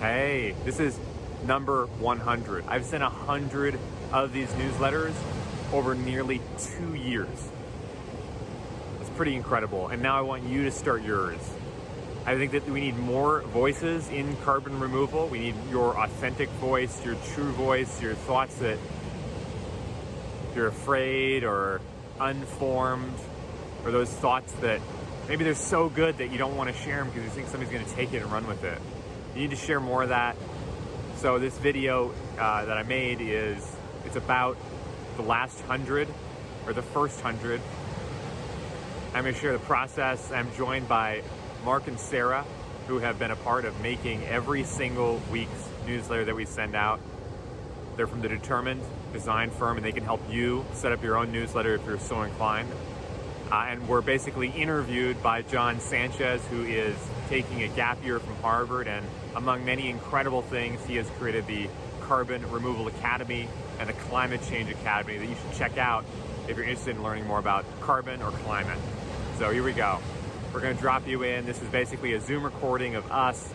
Hey, this is number 100. I've sent 100 of these newsletters over nearly 2 years. It's pretty incredible. And now I want you to start yours. I think that we need more voices in carbon removal. We need your authentic voice, your true voice, your thoughts that you're afraid or unformed, or those thoughts that maybe they're so good that you don't want to share them because you think somebody's going to take it and run with it. You need to share more of that. So this video that I made it's about the last 100 or the first 100. I'm going to share the process. I'm joined by Mark and Sarah, who have been a part of making every single week's newsletter that we send out. They're from the Determined design firm, and they can help you set up your own newsletter if you're so inclined. And we're basically interviewed by John Sanchez, who is taking a gap year from Harvard, and among many incredible things, he has created the Carbon Removal Academy and the Climate Change Academy that you should check out if you're interested in learning more about carbon or climate. So here we go. We're going to drop you in. This is basically a Zoom recording of us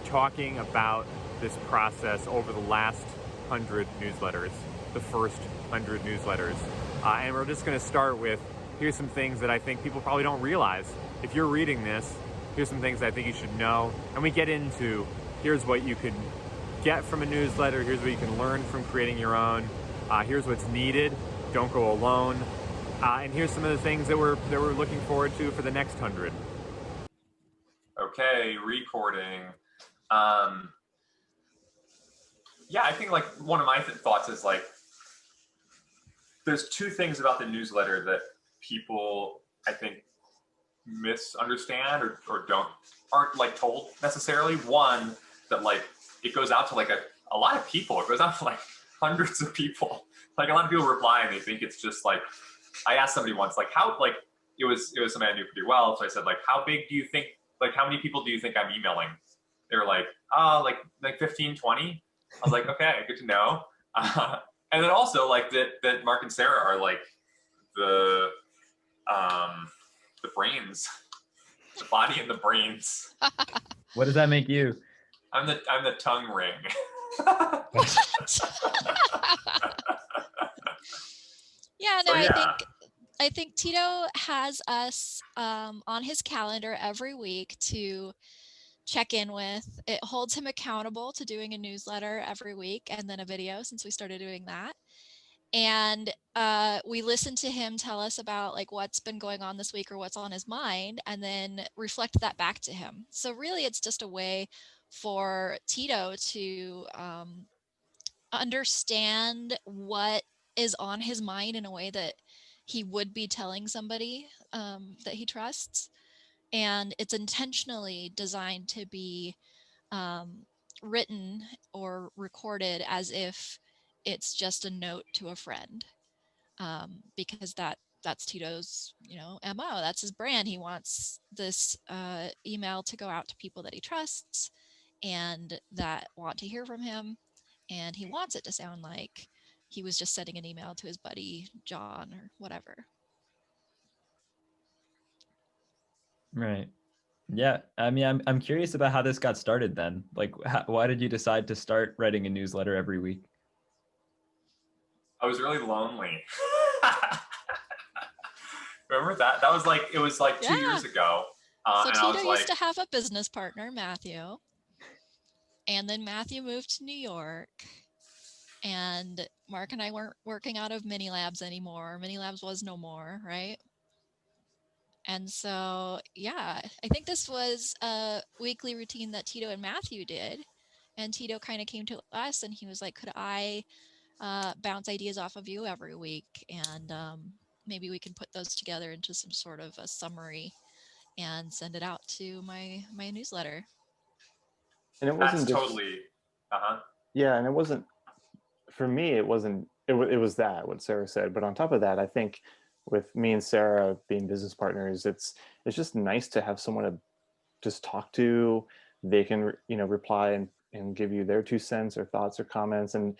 talking about this process over the last 100 newsletters, the first 100 newsletters. And we're just going to start with, here's some things that I think people probably don't realize. If you're reading this, here's some things I think you should know. And we get into, here's what you could get from a newsletter, here's what you can learn from creating your own, here's what's needed, don't go alone, and here's some of the things that we're looking forward to for the next 100. Okay, recording. Yeah, I think like one of my thoughts is like, there's two things about the newsletter that people, I think, misunderstand or aren't like told necessarily. One, that like it goes out to like a lot of people. It goes out to like hundreds of people. Like a lot of people reply and they think it's just like, I asked somebody once, like how, like it was somebody I knew pretty well. So I said, like, how big do you think, like how many people do you think I'm emailing? They were like, like 15, 20. I was like, okay, good to know. And then also like that Mark and Sarah are like the brains, the body and the brains. What does that make you? I'm the tongue ring. Yeah, no, So, yeah. I think Tito has us on his calendar every week to check in with. It holds him accountable to doing a newsletter every week and then a video, since we started doing that. And we listen to him tell us about like what's been going on this week or what's on his mind, and then reflect that back to him. So really it's just a way for Tito to understand what is on his mind in a way that he would be telling somebody that he trusts. And it's intentionally designed to be written or recorded as if it's just a note to a friend, because that's Tito's, MO. That's his brand. He wants this email to go out to people that he trusts and that want to hear from him. And he wants it to sound like he was just sending an email to his buddy John or whatever. Right. Yeah. I mean, I'm curious about how this got started then. Like, why did you decide to start writing a newsletter every week? I was really lonely. Remember that? That was like, it was like 2 years ago. So and Tito used to have a business partner, Matthew. And then Matthew moved to New York. And Mark and I weren't working out of Mini Labs anymore. Mini Labs was no more, right? And so, yeah, I think this was a weekly routine that Tito and Matthew did. And Tito kind of came to us and he was like, could I bounce ideas off of you every week? And maybe we can put those together into some sort of a summary and send it out to my newsletter. And it wasn't That's just, totally, yeah, and it wasn't, for me, it wasn't, it was that, what Sarah said. But on top of that, I think with me and Sarah being business partners, it's just nice to have someone to just talk to. They can, reply and give you their 2 cents or thoughts or comments, and,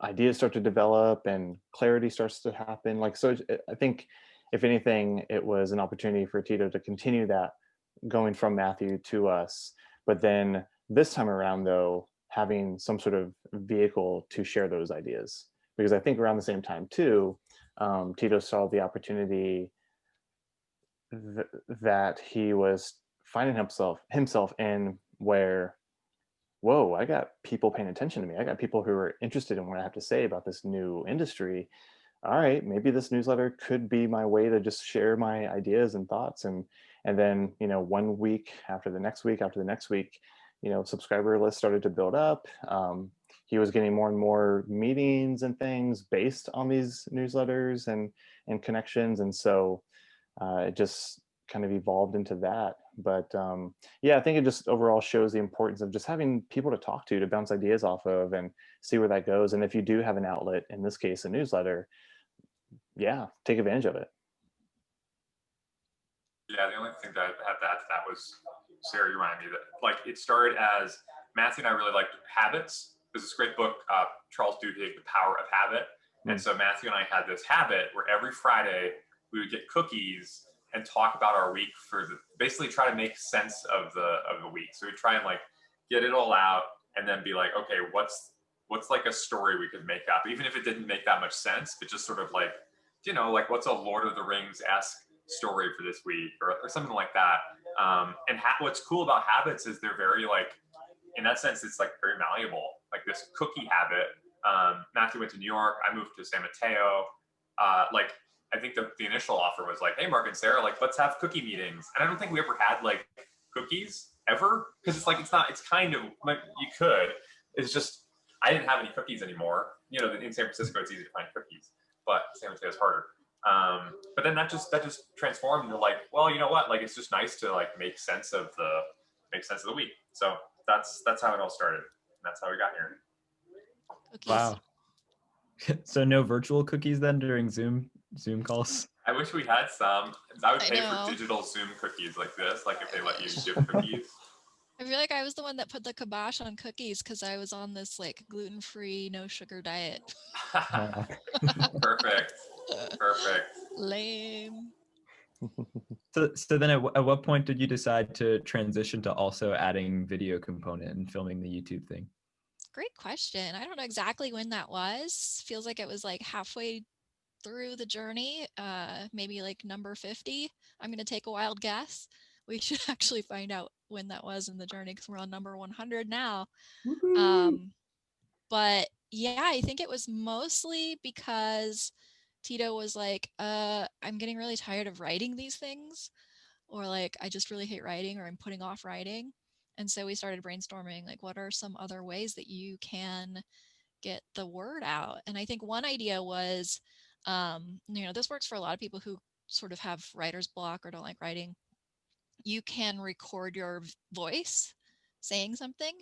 ideas start to develop and clarity starts to happen. Like, so I think if anything, it was an opportunity for Tito to continue that going from Matthew to us, but then This time around, though, having some sort of vehicle to share those ideas, because I think around the same time too, Tito saw the opportunity that he was finding himself in, where, whoa, I got people paying attention to me. I got people who are interested in what I have to say about this new industry. All right, maybe this newsletter could be my way to just share my ideas and thoughts. And then, you know, 1 week after the next week after the next week, you know, subscriber list started to build up. He was getting more and more meetings and things based on these newsletters and connections. And so it just kind of evolved into that. But yeah, I think it just overall shows the importance of just having people to talk to bounce ideas off of and see where that goes. And if you do have an outlet, in this case, a newsletter, yeah, take advantage of it. Yeah, the only thing that I had to add to that was, Sarah, you reminded me that like it started as Matthew and I really liked habits. There's this great book, Charles Duhigg, The Power of Habit. And so Matthew and I had this habit where every Friday we would get cookies and talk about our week basically try to make sense of the week. So we try and like get it all out and then be like, okay, what's like a story we could make up, even if it didn't make that much sense, but just sort of like, you know, like what's a Lord of the Rings-esque story for this week or something like that. And what's cool about habits is they're very like, in that sense, it's like very malleable. Like this cookie habit, Matthew went to New York, I moved to San Mateo. Like I think the initial offer was like, hey, Mark and Sarah, like let's have cookie meetings. And I don't think we ever had like cookies ever, because it's like, it's kind of like you could, it's just, I didn't have any cookies anymore. You know, in San Francisco, it's easy to find cookies, but San Mateo is harder. But then that just transformed into like, well, you know what? Like, it's just nice to like make sense of the week. So that's how it all started. And that's how we got here. Cookies. Wow. So no virtual cookies then during Zoom calls? I wish we had some. I would pay know. for digital Zoom cookies like this, like if they let you give cookies. I feel like I was the one that put the kibosh on cookies because I was on this like gluten-free, no sugar diet. Perfect. Lame. So then at what point did you decide to transition to also adding video component and filming the YouTube thing? Great question. I don't know exactly when that was. Feels like it was like halfway through the journey, maybe like number 50. I'm going to take a wild guess. We should actually find out when that was in the journey because we're on number 100 now. But yeah, I think it was mostly because Tito was like, I'm getting really tired of writing these things, or like, I just really hate writing, or I'm putting off writing. And so we started brainstorming, like, what are some other ways that you can get the word out? And I think one idea was, you know, this works for a lot of people who sort of have writer's block or don't like writing. You can record your voice saying something,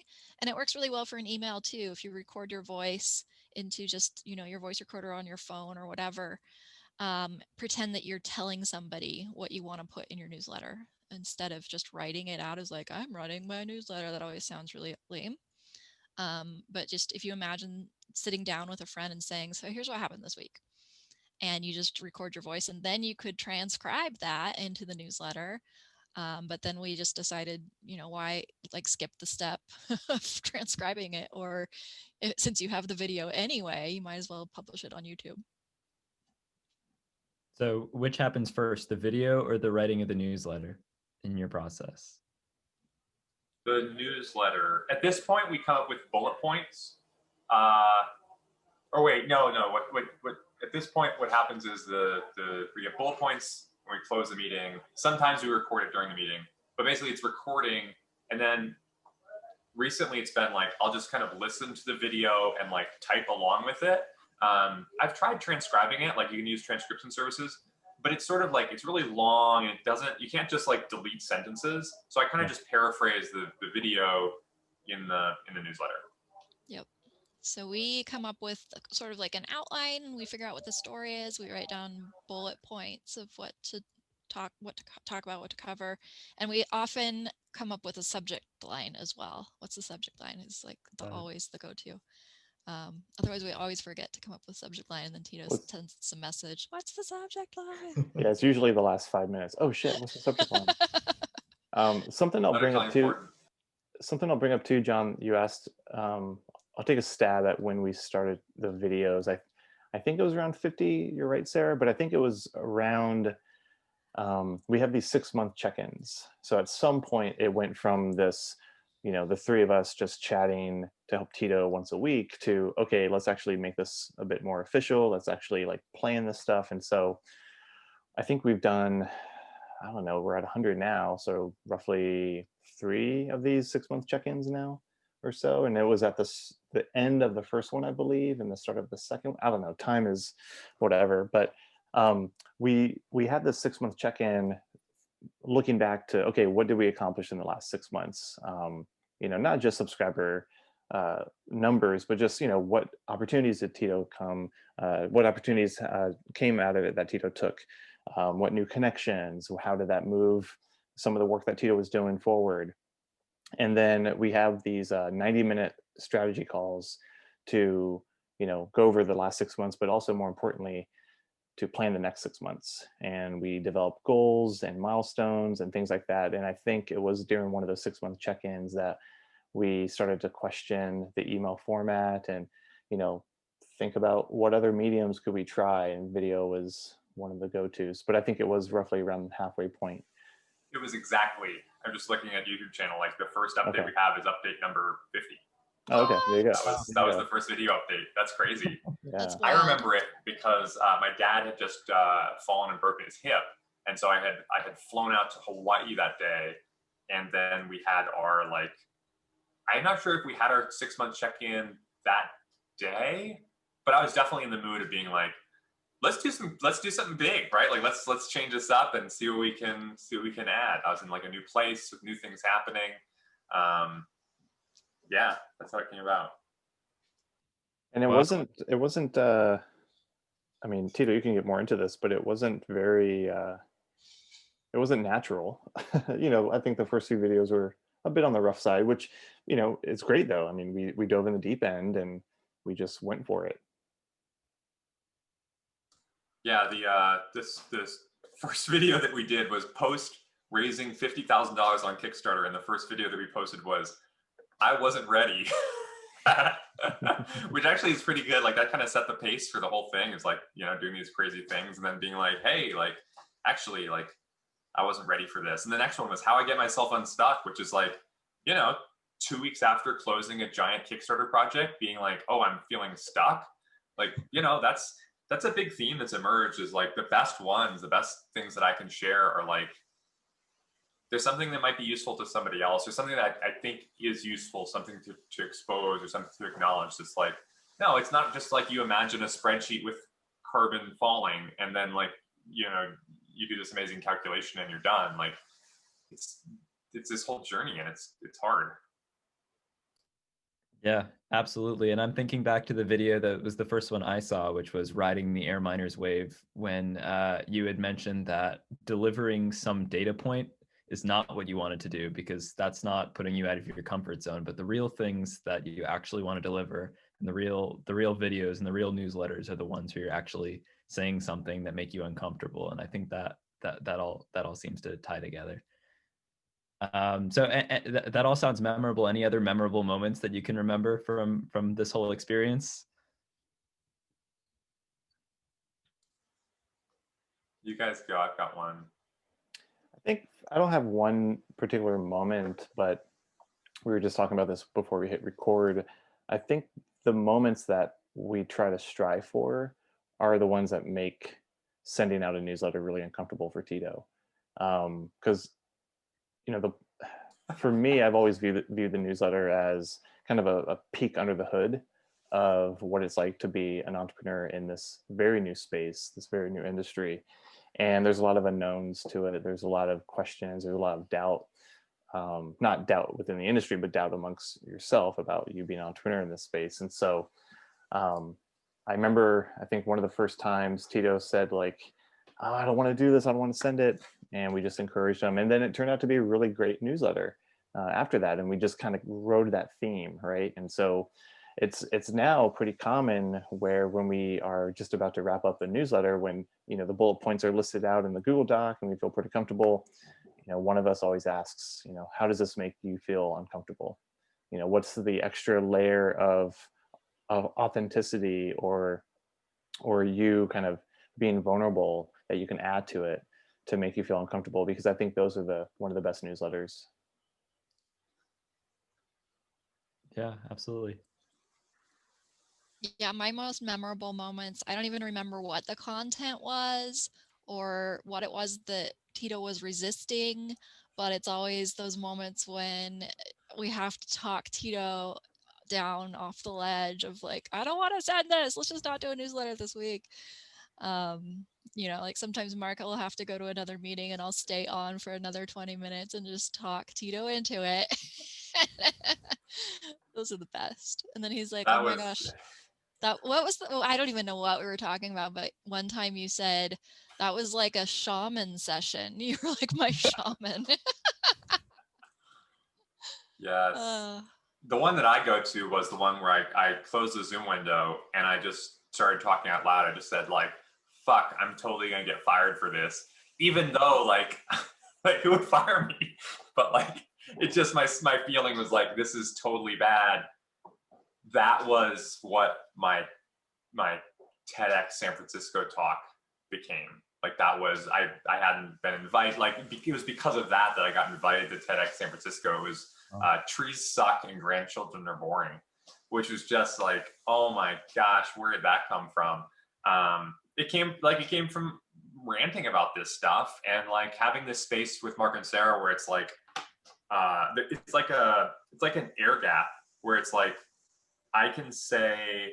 and it works really well for an email too. If you record your voice into just, you know, your voice recorder on your phone or whatever, pretend that you're telling somebody what you want to put in your newsletter instead of just writing it out as like, I'm writing my newsletter. That always sounds really lame. But just if you imagine sitting down with a friend and saying, so here's what happened this week, and you just record your voice, and then you could transcribe that into the newsletter. But then we just decided, you know, why like skip the step of transcribing it, or since you have the video anyway, you might as well publish it on YouTube. So which happens first, the video or the writing of the newsletter in your process? The newsletter. At this point, we come up with bullet points. Or wait, no. What? At this point, what happens is we get bullet points when we close the meeting. Sometimes we record it during the meeting, but basically it's recording. And then recently it's been like, I'll just kind of listen to the video and like type along with it. I've tried transcribing it, like you can use transcription services, but it's sort of like, it's really long and you can't just like delete sentences. So I kind of just paraphrase the video in the newsletter. Yep. So we come up with sort of like an outline. We figure out what the story is. We write down bullet points of what to talk about, what to cover. And we often come up with a subject line as well. What's the subject line? It's like always the go-to. Otherwise, we always forget to come up with subject line, and then Tito sends us a message. What's the subject line? Yeah, it's usually the last 5 minutes. Oh shit, what's the subject line? Something I'll bring up too. something I'll bring up too, John, you asked, I'll take a stab at when we started the videos. I think it was around 50, you're right, Sarah, but I think it was around, we have these 6-month check-ins. So at some point it went from this, the three of us just chatting to help Tito once a week to, okay, let's actually make this a bit more official. Let's actually like plan this stuff. And so I think we've done, I don't know, we're at 100 now. So roughly 3 of these 6-month check-ins now or so. And it was at the end of the first one, I believe, and the start of the second. I don't know, time is whatever. But we had this 6-month check-in looking back to, okay, what did we accomplish in the last 6 months? Not just subscriber numbers, but just, what opportunities did Tito come, what opportunities came out of it that Tito took, what new connections, how did that move some of the work that Tito was doing forward? And then we have these 90-minute strategy calls to, go over the last 6 months, but also more importantly, to plan the next 6 months. And we develop goals and milestones and things like that. And I think it was during one of those 6-month check-ins that we started to question the email format and, think about what other mediums could we try. And video was one of the go-tos, but I think it was roughly around the halfway point. It was exactly, I'm just looking at YouTube channel, like the first update we have is update number 50. Oh, okay, there you go. That was the first video update. That's crazy. Yeah. That's I wild. remember it because my dad had just fallen and broken his hip, and so I had flown out to Hawaii that day, and then we had our I'm not sure if we had our 6-month check-in that day, but I was definitely in the mood of being like, let's do something big, right? Like let's change this up and see what we can add. I was in like a new place with new things happening. Yeah, that's how it came about. And it wasn't I mean, Tito, you can get more into this, but it wasn't very it wasn't natural. I think the first few videos were a bit on the rough side, which, it's great though. I mean, we dove in the deep end and we just went for it. Yeah, this first video that we did was post raising $50,000 on Kickstarter, and the first video that we posted was, I wasn't ready. Which actually is pretty good. Like that kind of set the pace for the whole thing. Is like, doing these crazy things and then being like, hey, actually, I wasn't ready for this. And the next one was how I get myself unstuck, which is 2 weeks after closing a giant Kickstarter project, being like, oh, I'm feeling stuck. That's a big theme that's emerged, is the best ones, the best things that I can share are there's something that might be useful to somebody else, or something that I think is useful, something to expose or something to acknowledge. It's no, it's not just you imagine a spreadsheet with carbon falling and then you do this amazing calculation and you're done. It's this whole journey, and it's hard. Yeah, absolutely. And I'm thinking back to the video that was the first one I saw, which was riding the AirMiners wave, when you had mentioned that delivering some data point is not what you wanted to do, because that's not putting you out of your comfort zone. But the real things that you actually want to deliver, and the real videos and the real newsletters, are the ones where you're actually saying something that make you uncomfortable. And I think that all seems to tie together. So that all sounds memorable. Any other memorable moments that you can remember from this whole experience? You guys go. I've got one. I think I don't have one particular moment, but we were just talking about this before we hit record. I think the moments that we try to strive for are the ones that make sending out a newsletter really uncomfortable for Tito. Because for me, I've always viewed the newsletter as kind of a peek under the hood of what it's like to be an entrepreneur in this very new space, this very new industry. And there's a lot of unknowns to it. There's a lot of questions. There's a lot of doubt, not doubt within the industry, but doubt amongst yourself about you being an entrepreneur in this space. And so I remember, I think one of the first times Tito said oh, I don't want to do this. I don't want to send it. And we just encouraged him. And then it turned out to be a really great newsletter after that. And we just kind of rode that theme, right? And so it's now pretty common where when we are just about to wrap up a newsletter, when the bullet points are listed out in the Google Doc and we feel pretty comfortable, one of us always asks, how does this make you feel uncomfortable? What's the extra layer of authenticity or you kind of being vulnerable that you can add to it to make you feel uncomfortable? Because I think those are one of the best newsletters. Yeah, absolutely. Yeah, my most memorable moments, I don't even remember what the content was or what it was that Tito was resisting, but it's always those moments when we have to talk Tito down off the ledge of like, I don't want to send this. Let's just not do a newsletter this week. Like sometimes Mark will have to go to another meeting and I'll stay on for another 20 minutes and just talk Tito into it. Those are the best. And then he's like, oh my gosh. I don't even know what we were talking about, but one time you said that was like a shaman session. You were like my shaman. Yes. The one that I go to was the one where I closed the Zoom window and I just started talking out loud. I just said like, fuck, I'm totally going to get fired for this. Even though like who would fire me? But like, it just, my feeling was like, this is totally bad. That was what my TEDx San Francisco talk became. Like that was, I hadn't been invited, like it was because of that I got invited to TEDx San Francisco. It was trees suck and grandchildren are boring, which was just like, oh my gosh, where did that come from? It came from ranting about this stuff and like having this space with Mark and Sarah where it's like, it's like an air gap where it's like, I can say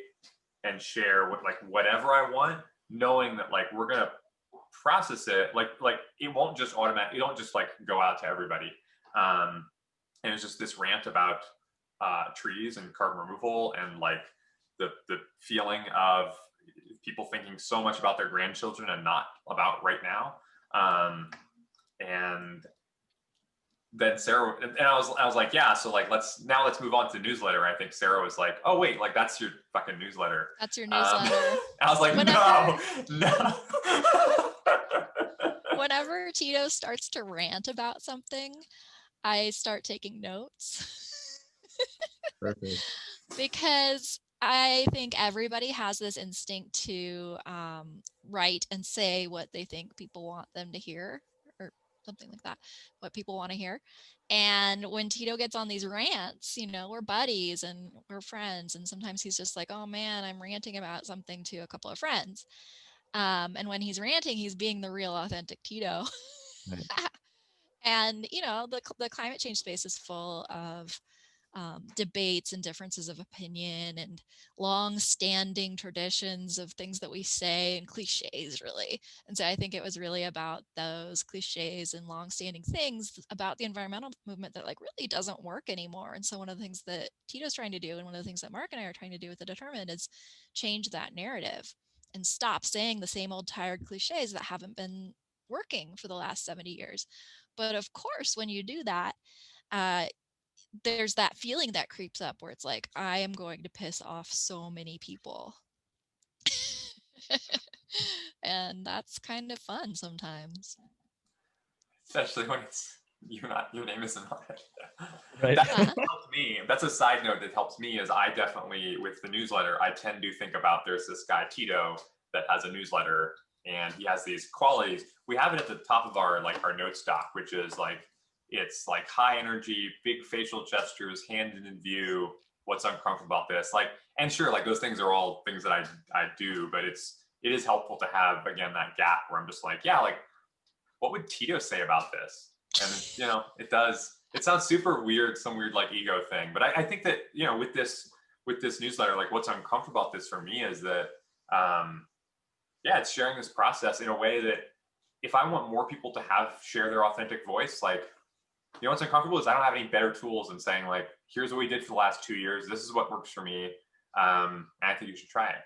and share whatever I want, knowing that like we're gonna process it, like it won't just automatically, it don't just like go out to everybody. And it's just this rant about trees and carbon removal and like the feeling of people thinking so much about their grandchildren and not about right now. And then Sarah and I was like, yeah, so like let's move on to the newsletter. I think Sarah was like, oh wait, like that's your fucking newsletter. That's your newsletter. I was like, no. Whenever Tito starts to rant about something, I start taking notes. Perfect. Because I think everybody has this instinct to write and say what they think people want them to hear, or something like that, what people want to hear. And when Tito gets on these rants, we're buddies and we're friends. And sometimes he's just like, oh man, I'm ranting about something to a couple of friends. And when he's ranting, he's being the real authentic Tito. Right. And, the climate change space is full of debates and differences of opinion and long-standing traditions of things that we say and cliches, really. And so I think it was really about those cliches and long-standing things about the environmental movement that like really doesn't work anymore. And so one of the things that Tito's trying to do, and one of the things that Mark and I are trying to do with the Determined, is change that narrative and stop saying the same old tired cliches that haven't been working for the last 70 years. But of course, when you do that, there's that feeling that creeps up where it's like, I am going to piss off so many people. And that's kind of fun sometimes. Especially when it's your name isn't on it. Right. That helped me. That's a side note that helps me, is I definitely, with the newsletter, I tend to think about, there's this guy Tito that has a newsletter and he has these qualities. We have it at the top of our notes doc, which is like, it's like high energy, big facial gestures, hand in view, what's uncomfortable about this. Like, and sure, like those things are all things that I do, but it is helpful to have, again, that gap where I'm just like, yeah, like what would Tito say about this? And it sounds super weird, some weird like ego thing. But I think that, with this newsletter, like what's uncomfortable about this for me is that, it's sharing this process in a way that if I want more people to share their authentic voice, like, what's uncomfortable is I don't have any better tools than saying like, here's what we did for the last 2 years. This is what works for me. And I think you should try it.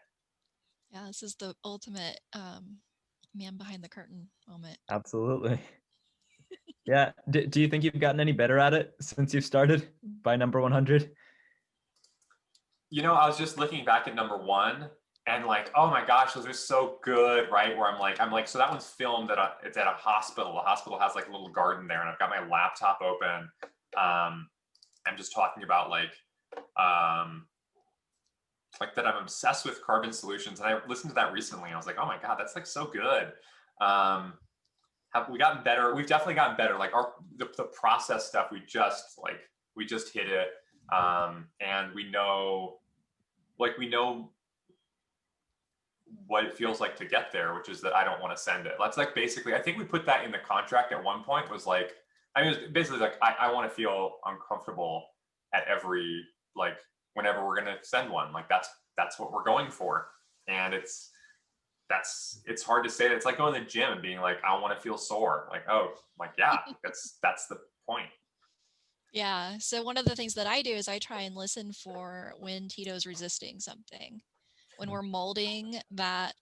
Yeah, this is the ultimate man behind the curtain moment. Absolutely. Yeah. Do you think you've gotten any better at it since you've started by number 100? I was just looking back at number 1 and like, oh my gosh, those are so good, right? Where I'm like, so that one's filmed it's at a hospital. The hospital has like a little garden there, and I've got my laptop open. I'm just talking about that I'm obsessed with carbon solutions, and I listened to that recently. And I was like, oh my god, that's like so good. Have we gotten better? We've definitely gotten better. Like the process stuff, we just hit it, and we know what it feels like to get there, which is that I don't want to send it. That's like basically, I think we put that in the contract at one point. Was like, I mean, it was basically like I want to feel uncomfortable at every like whenever we're gonna send one. Like that's what we're going for, and it's hard to say that. It's like going to the gym and being like, I want to feel sore. Like, oh, like, yeah, that's the point. Yeah. So one of the things that I do is I try and listen for when Tito's resisting something. When we're molding that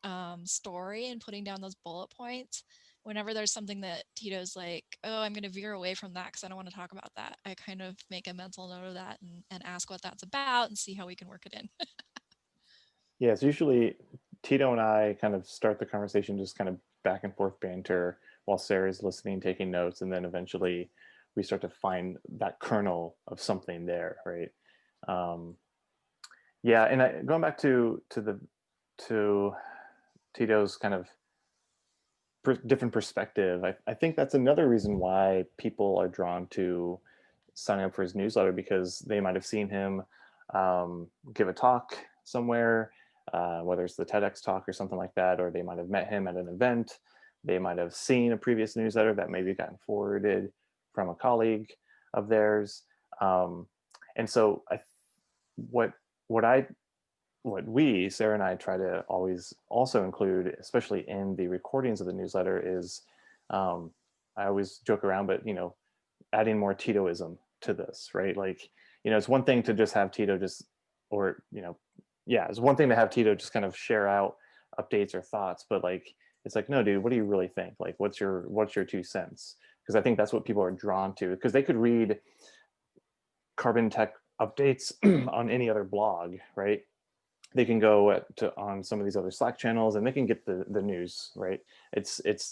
story and putting down those bullet points, whenever there's something that Tito's like, oh, I'm going to veer away from that because I don't want to talk about that, I kind of make a mental note of that and ask what that's about and see how we can work it in. Yeah, it's usually Tito and I kind of start the conversation, just kind of back and forth banter while Sarah's listening, taking notes, and then eventually we start to find that kernel of something there, right? Yeah, and going back to Tito's kind of different perspective, I think that's another reason why people are drawn to signing up for his newsletter, because they might have seen him give a talk somewhere, whether it's the TEDx talk or something like that, or they might have met him at an event. They might have seen a previous newsletter that maybe gotten forwarded from a colleague of theirs. And so what we, Sarah and I, try to always also include, especially in the recordings of the newsletter, is I always joke around, but adding more Titoism to this, right? Like, it's one thing to just have Tito it's one thing to have Tito just kind of share out updates or thoughts, but like, it's like, no, dude, what do you really think? Like, what's your 2 cents? Because I think that's what people are drawn to, because they could read carbon tech updates on any other blog, right? They can go on some of these other Slack channels and they can get the news, right?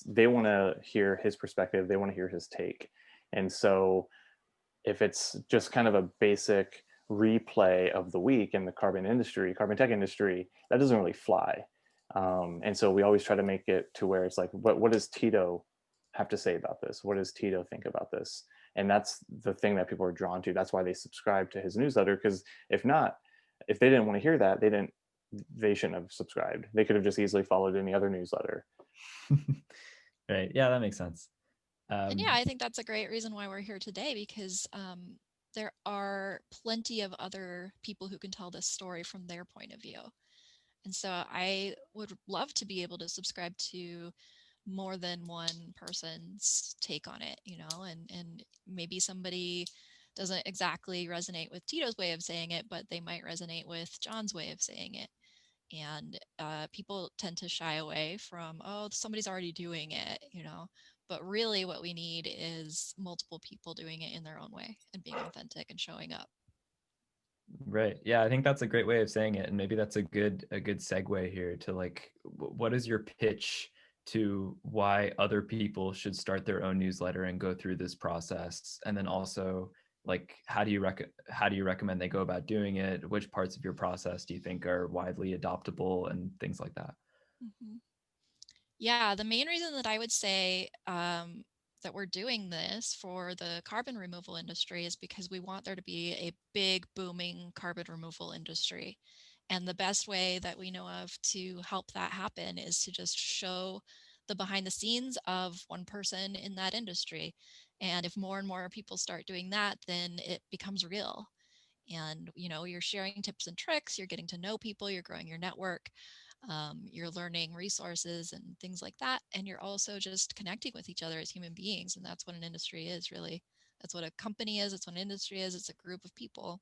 They want to hear his perspective. They want to hear his take. And so if it's just kind of a basic replay of the week in the carbon tech industry, that doesn't really fly. And so we always try to make it to where it's like, what does Tito have to say about this? What does Tito think about this? And that's the thing that people are drawn to. That's why they subscribe to his newsletter, because if they didn't want to hear that, they shouldn't have subscribed. They could have just easily followed any other newsletter. Right. Yeah, that makes sense. And yeah, I think that's a great reason why we're here today, because there are plenty of other people who can tell this story from their point of view. And so I would love to be able to subscribe to more than one person's take on it, and maybe somebody doesn't exactly resonate with Tito's way of saying it, but they might resonate with John's way of saying it. And people tend to shy away from, oh, somebody's already doing it, but really what we need is multiple people doing it in their own way and being authentic and showing up. Right. Yeah, I think that's a great way of saying it. And maybe that's a good segue here to like, what is your pitch to why other people should start their own newsletter and go through this process? And then also, like, how do you recommend they go about doing it? Which parts of your process do you think are widely adoptable and things like that? Mm-hmm. Yeah, the main reason that I would say that we're doing this for the carbon removal industry is because we want there to be a big, booming carbon removal industry. And the best way that we know of to help that happen is to just show the behind the scenes of one person in that industry. And if more and more people start doing that, then it becomes real. And, you're sharing tips and tricks, you're getting to know people, you're growing your network. You're learning resources and things like that. And you're also just connecting with each other as human beings. And that's what an industry is, really. That's what a company is. It's what an industry is. It's a group of people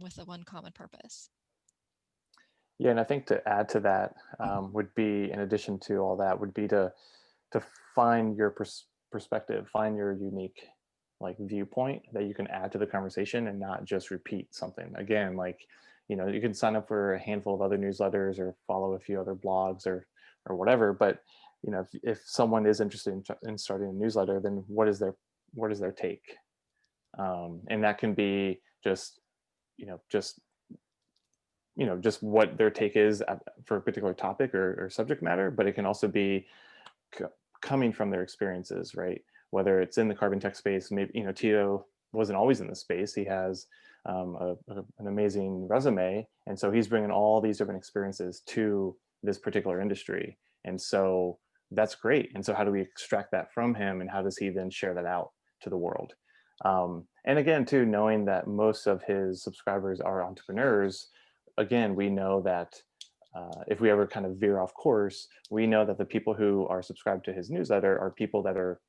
with a one common purpose. Yeah, and I think to add to that would be, in addition to all that, would be to find your perspective, find your unique viewpoint that you can add to the conversation and not just repeat something. Again, you know, you can sign up for a handful of other newsletters or follow a few other blogs or whatever. But you know, if someone is interested in starting a newsletter, then what is their take? And that can be just, you know, just what their take is for a particular topic or subject matter, but it can also be coming from their experiences, right? Whether it's in the carbon tech space, maybe, you know, Tito wasn't always in the space. He has an amazing resume. And so he's bringing all these different experiences to this particular industry. And so that's great. And so how do we extract that from him, and how does he then share that out to the world? And again, too, knowing that most of his subscribers are entrepreneurs, again, we know that if we ever kind of veer off course, we know that the people who are subscribed to his newsletter are people that are,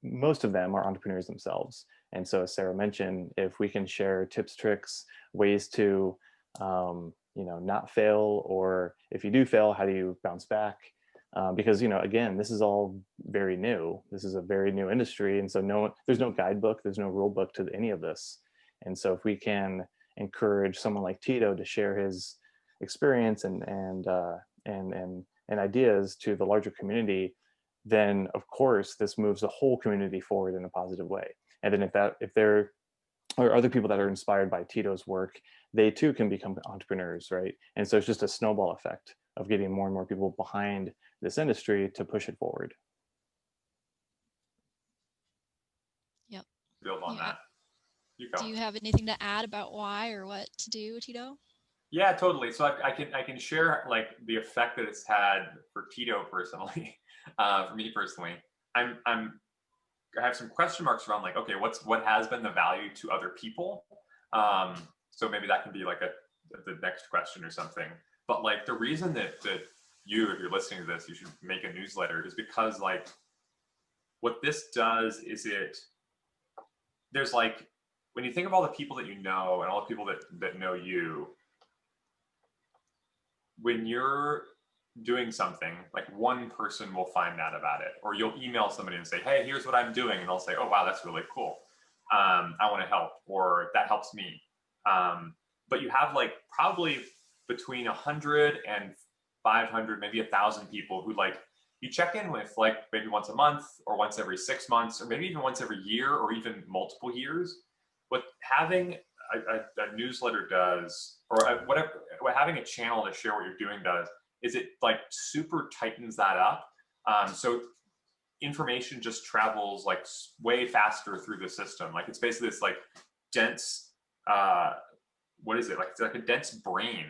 most of them are entrepreneurs themselves. And so, as Sarah mentioned, if we can share tips, tricks, ways to, you know, not fail, or if you do fail, how do you bounce back? Because, you know, again, this is all very new. This is a very new industry. And so there's no guidebook, there's no rule book to any of this. And so if we can encourage someone like Tito to share his experience and ideas to the larger community, then of course this moves the whole community forward in a positive way. And then if there are other people that are inspired by Tito's work, they too can become entrepreneurs, right? And so it's just a snowball effect of getting more and more people behind this industry to push it forward. Yep. Build on that. You go. Do you have anything to add about why or what to do, Tito? Yeah, totally. So I can share like the effect that it's had for Tito personally, for me personally. I have some question marks around like, okay, what has been the value to other people? So maybe that can be like the next question or something. But like the reason that you, if you're listening to this, you should make a newsletter is because like what this does is there's like, when you think of all the people that you know and all the people that know you, when you're doing something, like one person will find out about it, or you'll email somebody and say, hey, here's what I'm doing. And they'll say, oh, wow, that's really cool. I want to help, or that helps me. But you have like probably between 100 and 500, maybe 1,000 people who like you check in with like maybe once a month or once every 6 months, or maybe even once every year, or even multiple years. What having a newsletter does, or what having a channel to share what you're doing does, is it like super tightens that up. So information just travels like way faster through the system. Like it's basically this like dense, what is it? Like it's like a dense brain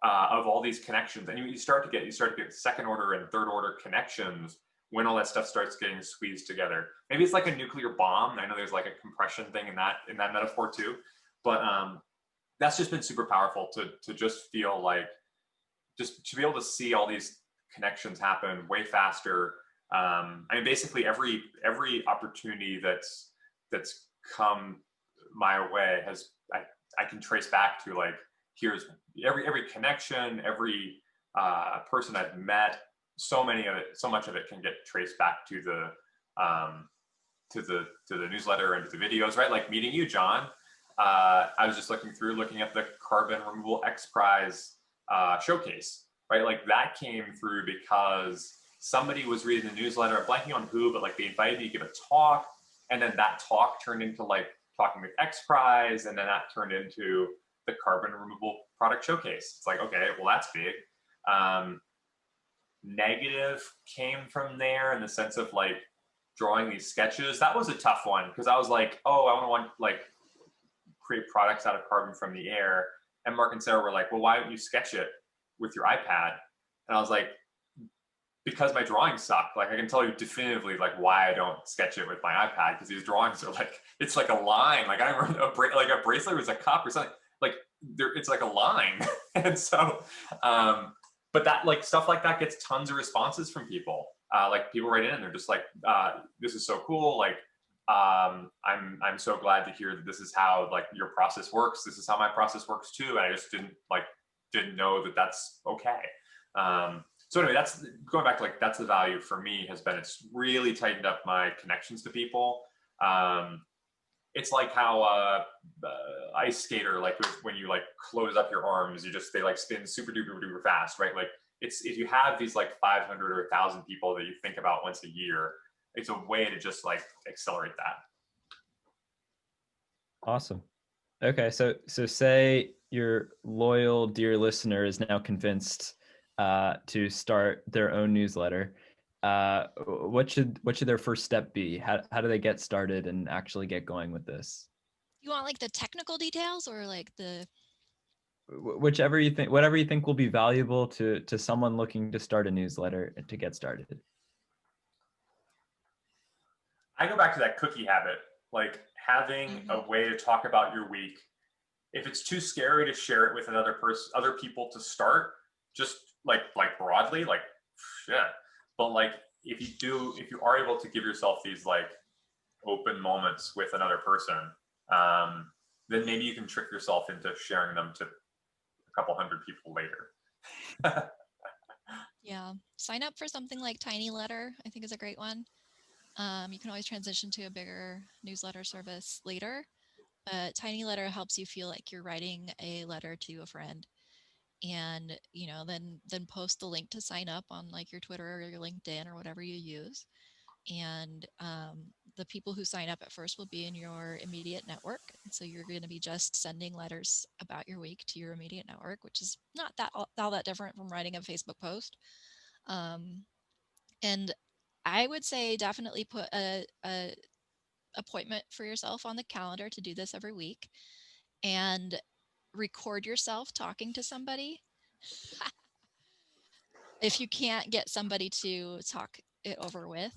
of all these connections. And you start to get second order and third order connections when all that stuff starts getting squeezed together. Maybe it's like a nuclear bomb. I know there's like a compression thing in that metaphor too, but that's just been super powerful to just feel like, just to be able to see all these connections happen way faster. I mean, basically every opportunity that's come my way I can trace back to like, here's every connection, every person I've met. So much of it can get traced back to the newsletter and to the videos, right? Like meeting you, John. I was just looking at the Carbon Removal X Prize showcase, right? Like that came through because somebody was reading the newsletter. I'm blanking on who, but like they invited me to give a talk, and then that talk turned into like talking with X Prize, and then that turned into the Carbon Removal Product Showcase. It's like, okay, well that's big. Negative came from there in the sense of like drawing these sketches. That was a tough one because I was like, oh, I want to like create products out of carbon from the air. And Mark and Sarah were like, well, why don't you sketch it with your iPad? And I was like, because my drawings suck. Like I can tell you definitively like why I don't sketch it with my iPad, because these drawings are like, it's like a line. Like I remember a bracelet was a cup or something. Like it's like a line. And so, but that like stuff like that gets tons of responses from people. Like people write in and they're just like, this is so cool. Like, I'm so glad to hear that this is how like your process works. This is how my process works too. And I just didn't know that that's okay. So anyway, that's going back to like, that's the value for me has been, it's really tightened up my connections to people. it's like how ice skater, like when you like close up your arms, they like spin super duper duper fast, right? Like it's, if you have these like 500 or 1,000 people that you think about once a year, it's a way to just like accelerate that. Awesome. Okay, so say your loyal dear listener is now convinced to start their own newsletter. What should their first step be? How do they get started and actually get going with this? You want like the technical details or like the Whichever you think, whatever you think will be valuable to someone looking to start a newsletter to get started. I go back to that cookie habit, like having a way to talk about your week. If it's too scary to share it with other people to start, just like broadly, like yeah. But like if you are able to give yourself these like open moments with another person, then maybe you can trick yourself into sharing them to a couple hundred people later. Yeah, sign up for something like Tiny Letter, I think is a great one. You can always transition to a bigger newsletter service later, but Tiny Letter helps you feel like you're writing a letter to a friend, and then post the link to sign up on like your Twitter or your LinkedIn or whatever you use. And the people who sign up at first will be in your immediate network, and so you're going to be just sending letters about your week to your immediate network, which is not all that different from writing a Facebook post. And I would say definitely put a appointment for yourself on the calendar to do this every week, and record yourself talking to somebody. If you can't get somebody to talk it over with,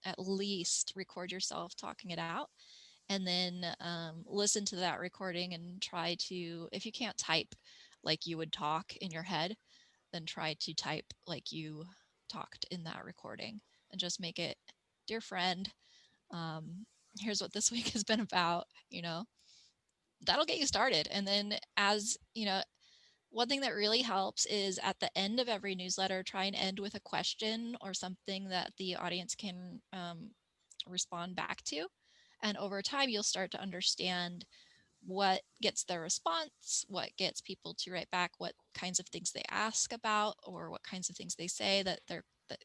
at least record yourself talking it out, and then listen to that recording and try to, if you can't type like you would talk in your head, then try to type like you talked in that recording, and just make it, dear friend, here's what this week has been about. That'll get you started. And then, as one thing that really helps is at the end of every newsletter, try and end with a question or something that the audience can respond back to. And over time, you'll start to understand what gets their response, what gets people to write back, what kinds of things they ask about, or what kinds of things they say that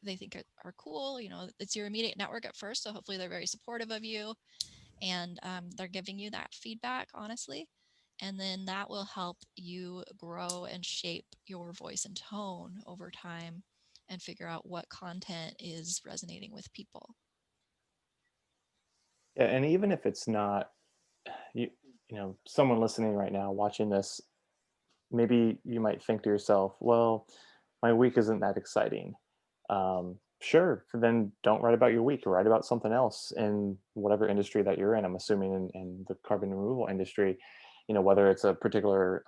they think are cool. It's your immediate network at first, so hopefully they're very supportive of you, and they're giving you that feedback honestly. And then that will help you grow and shape your voice and tone over time, and figure out what content is resonating with people. Yeah, and even if it's not, someone listening right now watching this, maybe you might think to yourself, well, my week isn't that exciting. Sure, then don't write about your week, or write about something else in whatever industry that you're in. I'm assuming in the carbon removal industry, whether it's a particular,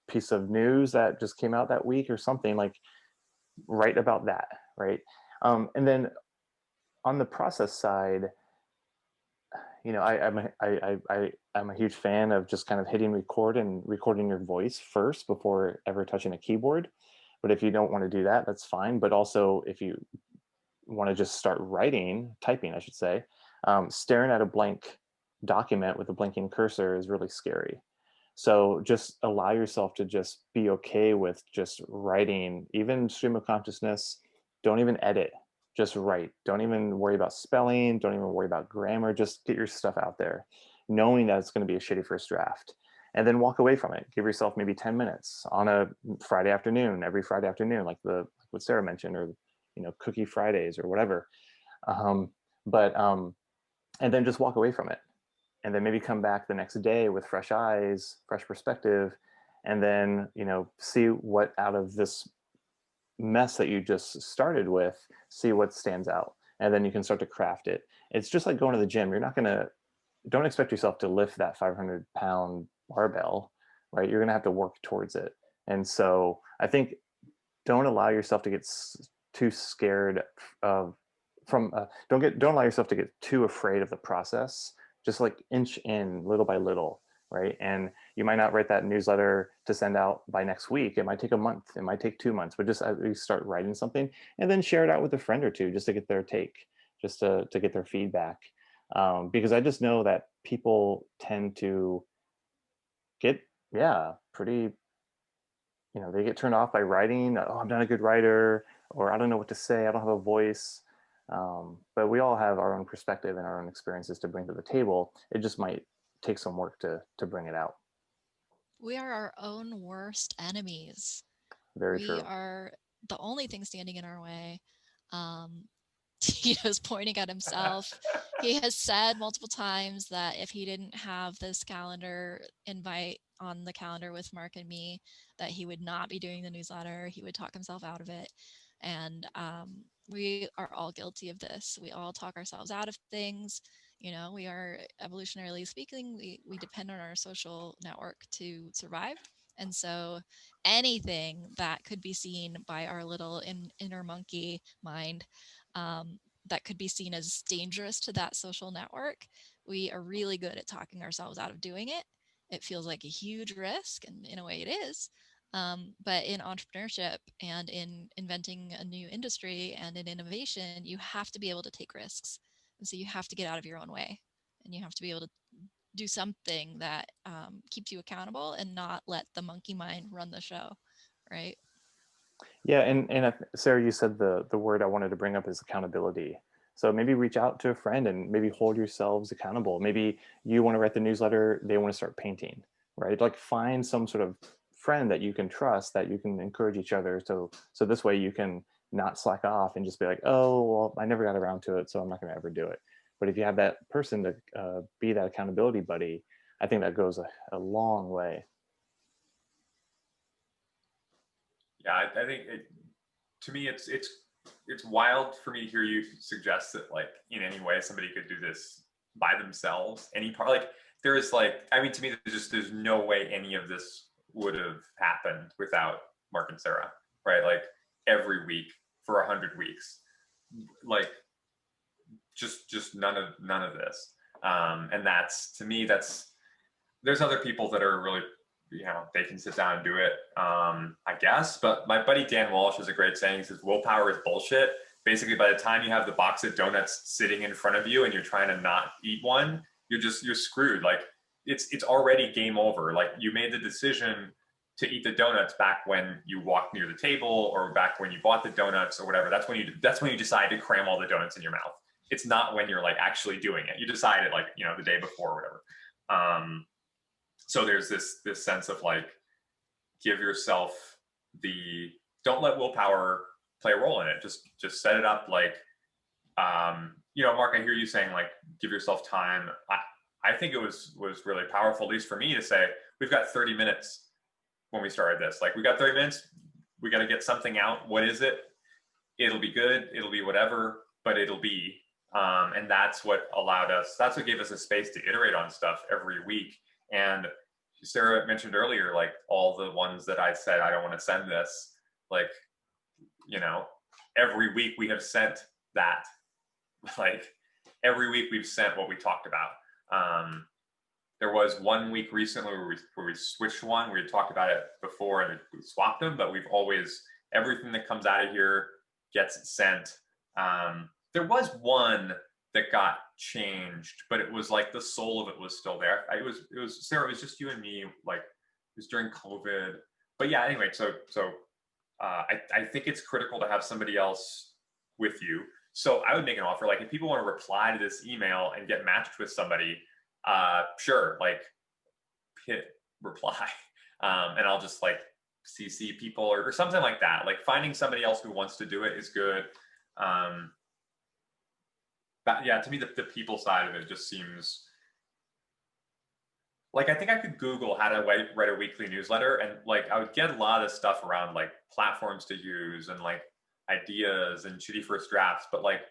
piece of news that just came out that week or something, like write about that, right? And then on the process side, I'm a huge fan of just kind of hitting record and recording your voice first before ever touching a keyboard. But if you don't want to do that, that's fine. But also, if you want to just start typing, I should say, staring at a blank document with a blinking cursor is really scary. So just allow yourself to just be okay with just writing, even stream of consciousness. Don't even edit, just write. Don't even worry about spelling. Don't even worry about grammar. Just get your stuff out there, knowing that it's going to be a shitty first draft. And then walk away from it. Give yourself maybe 10 minutes on a Friday afternoon, every Friday afternoon, like what Sarah mentioned, or Cookie Fridays or whatever. And then just walk away from it, and then maybe come back the next day with fresh eyes, fresh perspective, and then see what out of this mess that you just started with, see what stands out, and then you can start to craft it. It's just like going to the gym. Don't expect yourself to lift that 500-pound barbell, right? You're going to have to work towards it. And so I think don't allow yourself to get too scared of don't allow yourself to get too afraid of the process. Just like inch in little by little, right? And you might not write that newsletter to send out by next week. It might take a month, it might take 2 months, but just at least start writing something, and then share it out with a friend or two, just to get their take, just to get their feedback. Because I just know that people tend to get, yeah, pretty, they get turned off by writing. Oh, I'm not a good writer, or I don't know what to say. I don't have a voice. But we all have our own perspective and our own experiences to bring to the table. It just might take some work to bring it out. We are our own worst enemies. Very We true. are the only thing standing in our way. Tito's pointing at himself. He has said multiple times that if he didn't have this calendar invite on the calendar with Mark and me, that he would not be doing the newsletter. He would talk himself out of it. And we are all guilty of this. We all talk ourselves out of things. We are, evolutionarily speaking, we depend on our social network to survive. And so anything that could be seen by our little inner monkey mind, that could be seen as dangerous to that social network, we are really good at talking ourselves out of doing it. It feels like a huge risk, and in a way it is. But in entrepreneurship and in inventing a new industry and in innovation, you have to be able to take risks. And so you have to get out of your own way, and you have to be able to do something that keeps you accountable and not let the monkey mind run the show, right? Yeah, and Sarah, you said the word I wanted to bring up is accountability. So maybe reach out to a friend and maybe hold yourselves accountable. Maybe you want to write the newsletter, they want to start painting, right? Like find some sort of friend that you can trust, that you can encourage each other. So this way you can not slack off and just be like, oh, well, I never got around to it, so I'm not going to ever do it. But if you have that person to be that accountability buddy, I think that goes a long way. Yeah, I think to me, it's wild for me to hear you suggest that like in any way somebody could do this by themselves. Any part, like there's like, I mean, to me, there's no way any of this would have happened without Mark and Sarah, right? Like every week for 100 weeks, like just none of this. And that's, to me, there's other people that are really, they can sit down and do it, I guess. But my buddy Dan Walsh has a great saying. He says, willpower is bullshit. Basically, by the time you have the box of donuts sitting in front of you and you're trying to not eat one, you're screwed. Like it's already game over. Like you made the decision to eat the donuts back when you walked near the table or back when you bought the donuts or whatever. That's when you decide to cram all the donuts in your mouth. It's not when you're like actually doing it. You decided like, the day before or whatever. So there's this sense of like, give yourself don't let willpower play a role in it. Just set it up. Like, Mark, I hear you saying like, give yourself time. I think it was really powerful, at least for me, to say, we've got 30 minutes when we started this. Like we got 30 minutes, we got to get something out. What is it? It'll be good. It'll be whatever, but it'll be. And that's what gave us a space to iterate on stuff every week. And Sarah mentioned earlier, like all the ones that I said, I don't want to send this, like, every week we have sent that, like every week we've sent what we talked about. There was 1 week recently where we switched one. We had talked about it before and we swapped them, but we've always, everything that comes out of here gets sent. There was one that got changed, but it was like the soul of it was still there. It was Sarah, it was just you and me, like it was during COVID. But yeah, anyway, so I think it's critical to have somebody else with you. So I would make an offer, like if people want to reply to this email and get matched with somebody, sure, like hit reply. And I'll just like CC people or something like that. Like finding somebody else who wants to do it is good. But yeah, to me, the people side of it just seems like, I think I could Google how to write a weekly newsletter, and like I would get a lot of stuff around like platforms to use and like ideas and shitty first drafts. But like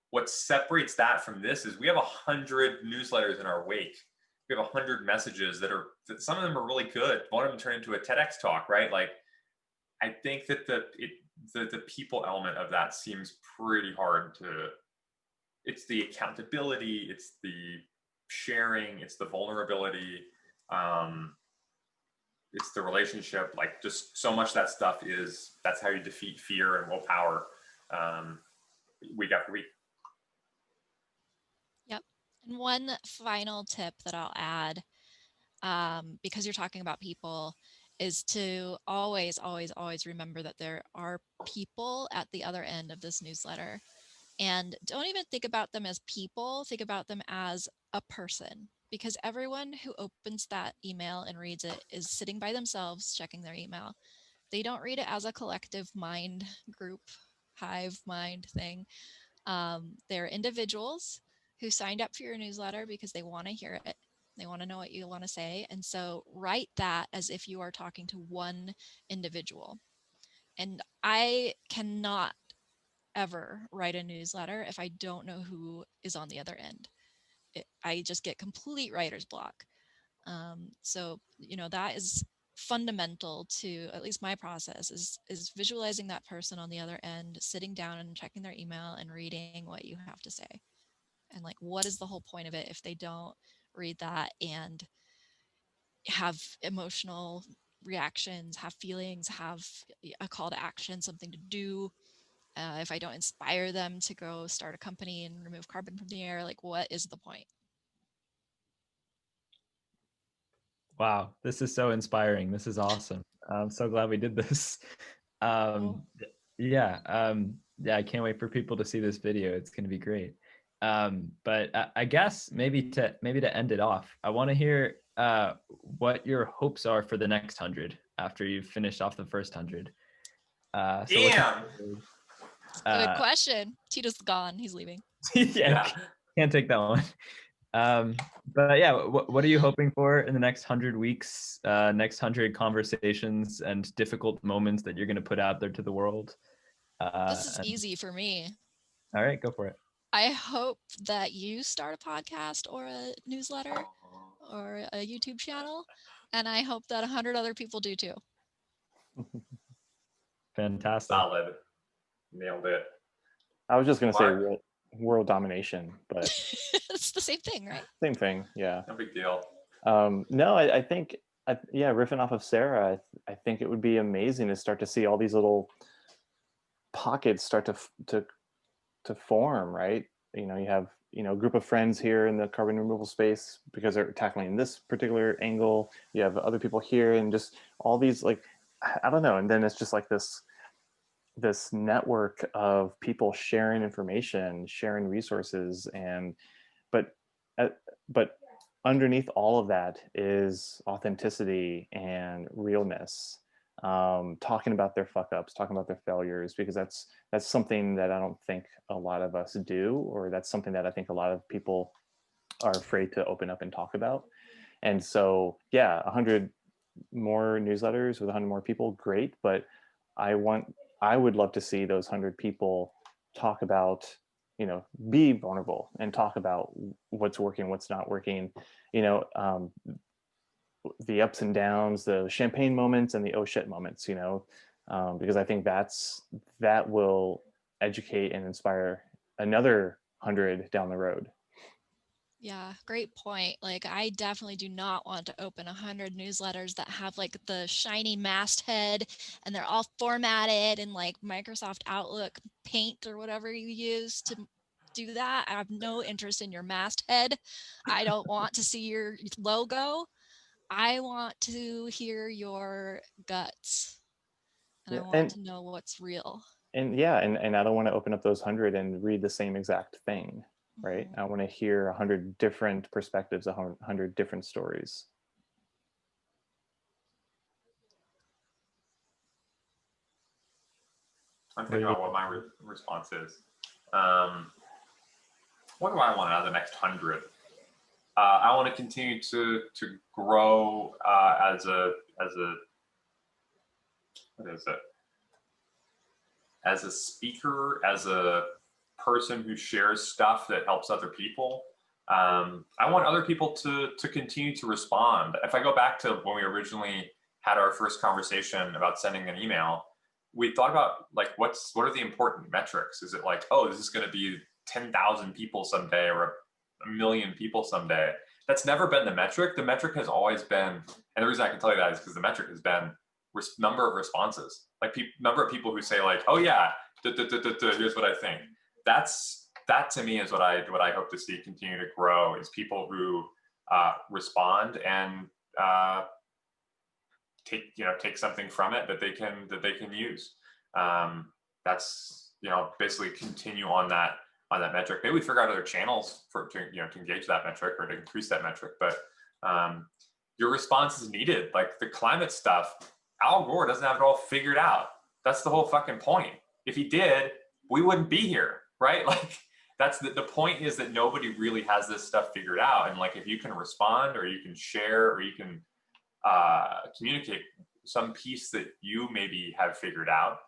what separates that from this is we have 100 newsletters in our wake. We have 100 messages that some of them are really good. One of them turned into a TEDx talk, right? Like I think that the people element of that seems pretty hard to. It's the accountability, it's the sharing, it's the vulnerability, it's the relationship. Like just so much of that stuff that's how you defeat fear and willpower week after week. Yep. One final tip that I'll add, because you're talking about people, is to always, always, always remember that there are people at the other end of this newsletter. And don't even think about them as people, think about them as a person, because everyone who opens that email and reads it is sitting by themselves checking their email. They don't read it as a collective mind group, hive mind thing. They're individuals who signed up for your newsletter because they want to hear it. They want to know what you want to say. And so write that as if you are talking to one individual. And I cannot ever write a newsletter if I don't know who is on the other end. I just get complete writer's block. So, that is fundamental to at least my process is visualizing that person on the other end, sitting down and checking their email and reading what you have to say. And like, what is the whole point of it if they don't read that and have emotional reactions, have feelings, have a call to action, something to do? If I don't inspire them to go start a company and remove carbon from the air, like, what is the point? Wow, this is so inspiring. This is awesome. I'm so glad we did this. Cool. Yeah, I can't wait for people to see this video. It's going to be great. But I guess maybe to end it off, I want to hear what your hopes are for the next 100 after you've finished off the first 100. Damn. Good question. Tito's gone. He's leaving. Yeah, can't take that one. But yeah, what are you hoping for in the next 100 weeks, next 100 conversations and difficult moments that you're going to put out there to the world? This is easy for me. All right, go for it. I hope that you start a podcast or a newsletter or a YouTube channel, and I hope that 100 other people do too. Fantastic. Solid. Nailed it. I was just going to say world domination, but it's the same thing, right? same thing. Yeah. No big deal. No, I think, riffing off of Sarah, I think it would be amazing to start to see all these little pockets start to form, right? You have, a group of friends here in the carbon removal space because they're tackling this particular angle. You have other people here and just all these, like, I don't know. And then it's just like this network of people sharing information, sharing resources, but underneath all of that is authenticity and realness. Talking about their fuck ups, talking about their failures, because that's something that I don't think a lot of us do, or that's something that I think a lot of people are afraid to open up and talk about. And so, 100 more newsletters with 100 more people, great. But I would love to see those 100 people talk about, be vulnerable and talk about what's working, what's not working, the ups and downs, the champagne moments and the oh shit moments, because I think that will educate and inspire another 100 down the road. Yeah, great point. Like, I definitely do not want to open 100 newsletters that have like the shiny masthead and they're all formatted in like Microsoft Outlook Paint or whatever you use to do that. I have no interest in your masthead. I don't want to see your logo. I want to hear your guts. And I want to know what's real. And and I don't want to open up those 100 and read the same exact thing. Right. I want to hear 100 different perspectives, 100 different stories. I'm thinking about what my response is. What do I want out of the next 100? I want to continue to grow as a speaker, as a person who shares stuff that helps other people. I want other people to continue to respond. If I go back to when we originally had our first conversation about sending an email, we thought about like what are the important metrics? Is it like, oh, is this going to be 10,000 people someday or 1 million people someday? That's never been the metric. The metric has always been, and the reason I can tell you that is because the metric has been number of responses, like number of people who say like, oh yeah, here's what I think. That's that to me is what I hope to see continue to grow, is people who respond and take something from it that they can use. That's basically continue on that metric. Maybe we figure out other channels to engage that metric or to increase that metric. But your response is needed. Like the climate stuff, Al Gore doesn't have it all figured out. That's the whole fucking point. If he did, we wouldn't be here, right? Like that's the point, is that nobody really has this stuff figured out. And like if you can respond, or you can share, or you can communicate some piece that you maybe have figured out,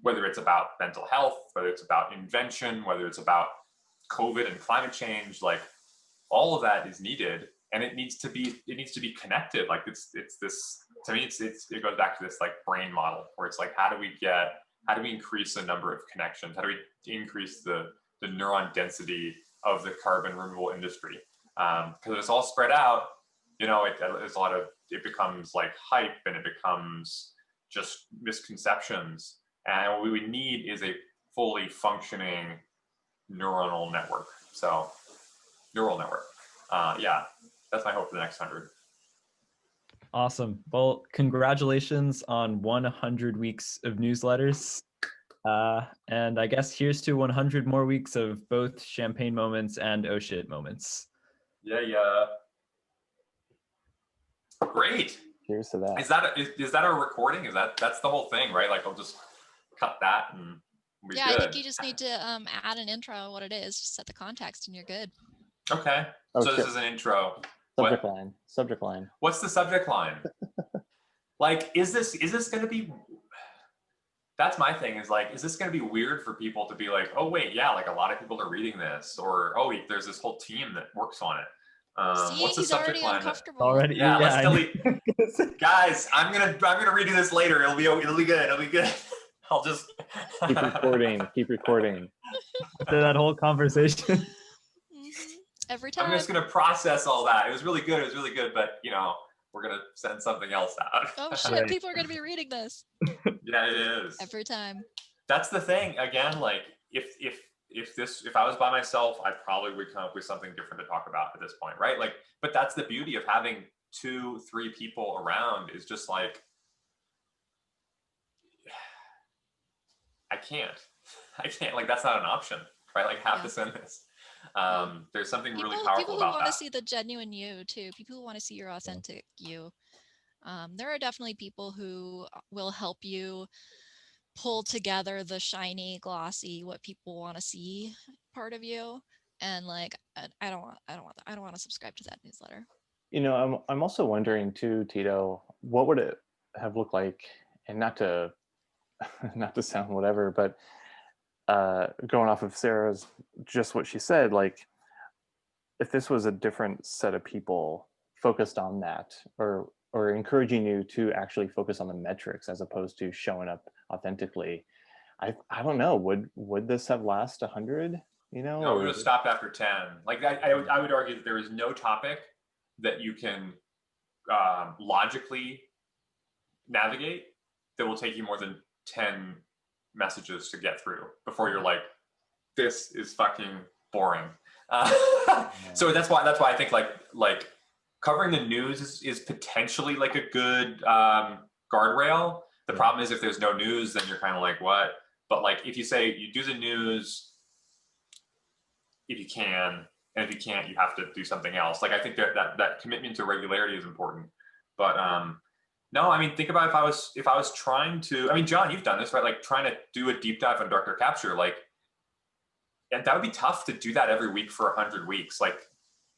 whether it's about mental health, whether it's about invention, whether it's about COVID and climate change, like all of that is needed, and it needs to be connected. Like it's this, to me, it goes back to this like brain model, where it's like, how do we increase the number of connections? How do we increase the neuron density of the carbon removal industry? Because it's all spread out, it becomes like hype, and it becomes just misconceptions. And what we need is a fully functioning neural network. So neural network. Yeah, that's my hope for the next 100. Awesome. Well, congratulations on 100 weeks of newsletters. And I guess here's to 100 more weeks of both champagne moments and oh shit moments. Yeah. Great. Cheers to that. Is that a recording? That's the whole thing, right? Like I'll just cut that and we're Yeah, good. I think you just need to add an intro, what it is, just set the context, and you're good. Okay. So this is an intro. Subject line. What's the subject line? Like, is this going to be? That's my thing. Is like, is this going to be weird for people to be like, oh wait, yeah, like a lot of people are reading this, or oh wait, there's this whole team that works on it. See, what's the he's subject already line? uncomfortable. Yeah, let's delete. Guys, I'm gonna redo this later. It'll be good. I'll just keep recording. After that whole conversation. Every time. I'm just gonna process all that. It was really good, but we're gonna send something else out. Oh shit, people are gonna be reading this. Yeah, it is. Every time. That's the thing. Again, like if I was by myself, I probably would come up with something different to talk about at this point, right? Like, but that's the beauty of having 2-3 people around, is just like, I can't, like, that's not an option, right? Like, have to send this. There's something really powerful people who about want that. to see the genuine you too. People who want to see your authentic you. There are definitely people who will help you pull together the shiny, glossy, what people want to see part of you. And like, I don't want to subscribe to that newsletter. I'm also wondering too, Tito, what would it have looked like, and not to sound whatever, but going off of Sarah's, just what she said, like if this was a different set of people focused on that, or encouraging you to actually focus on the metrics as opposed to showing up authentically, I don't know, would this have lasted 100? No, we would have stopped after 10. Like I would argue that there is no topic that you can logically navigate that will take you more than 10 messages to get through before you're like, this is fucking boring. So that's why I think like covering the news is potentially like a good guardrail. The problem is if there's no news, then you're kind of like, what? But like if you say you do the news, if you can, and if you can't, you have to do something else. Like I think that commitment to regularity is important. But no, I mean, think about if I was trying to, I mean, John, you've done this, right? Like trying to do a deep dive on Dr. Capture, like, and that would be tough to do that every week for 100 weeks. Like,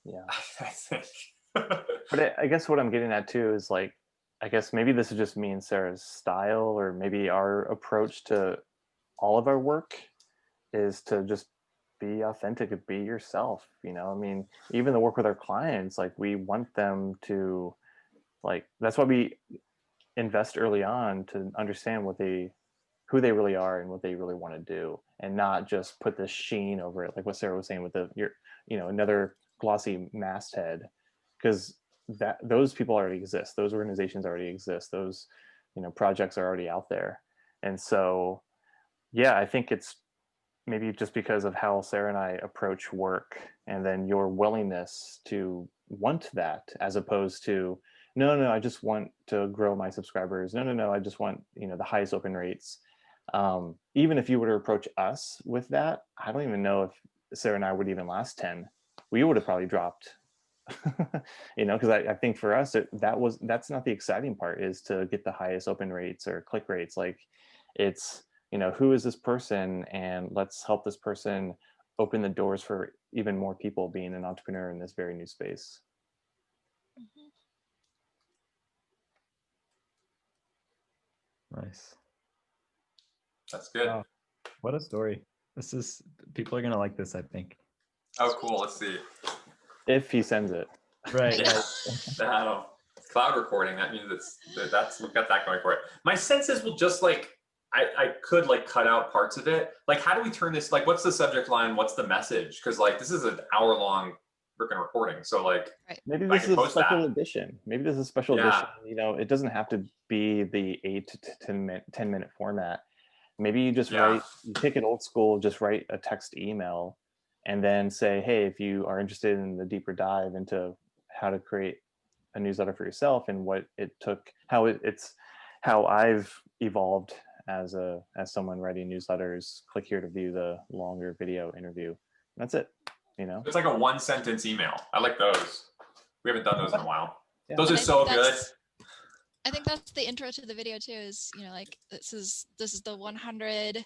yeah, I think. But I guess what I'm getting at too is like, I guess maybe this is just me and Sarah's style, or maybe our approach to all of our work is to just be authentic and be yourself. I mean, even the work with our clients, like we want them to, like, that's why we invest early on to understand who they really are and what they really want to do, and not just put this sheen over it, like what Sarah was saying with another glossy masthead, because those people already exist, those organizations already exist, those projects are already out there. And so yeah, I think it's maybe just because of how Sarah and I approach work, and then your willingness to want that, as opposed to, no, I just want to grow my subscribers. No, I just want, the highest open rates. Even if you were to approach us with that, I don't even know if Sarah and I would even last 10. We would have probably dropped, because I think for us, that's not the exciting part, is to get the highest open rates or click rates. Like, it's, who is this person, and let's help this person open the doors for even more people being an entrepreneur in this very new space. Mhm. Nice. That's good. Wow. What a story. People are going to like this, I think. Oh, cool. Let's see. If he sends it. Right. Yeah. Yeah. I don't know. Cloud recording. That means that's we've got that going for it. My sense is we'll just I could cut out parts of it. Like, how do we turn this? Like, what's the subject line? What's the message? Because this is an hour-long freaking recording. So maybe I this can is a post special that. edition. Maybe this is a special Yeah. edition. It doesn't have to be the 8 to 10-minute format. Maybe you just Yeah. you take it old school, just write a text email, and then say, hey, if you are interested in the deeper dive into how to create a newsletter for yourself and what it took, how I've evolved as someone writing newsletters, click here to view the longer video interview. That's it. It's like a 1-sentence email. I like those. We haven't done those in a while. Yeah. Those are And I so think good. I think that's the intro to the video too, is, this is the 100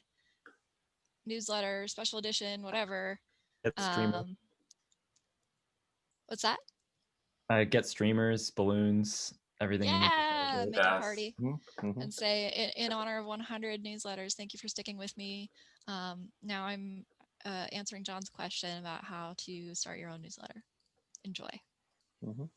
newsletter special edition, whatever. Get streamer. What's that? Get streamers, balloons, everything you need to Yeah, celebrate. make a Yes. party Mhm. and say, in honor of 100 newsletters, thank you for sticking with me. Now I'm answering John's question about how to start your own newsletter. Enjoy. Mhm.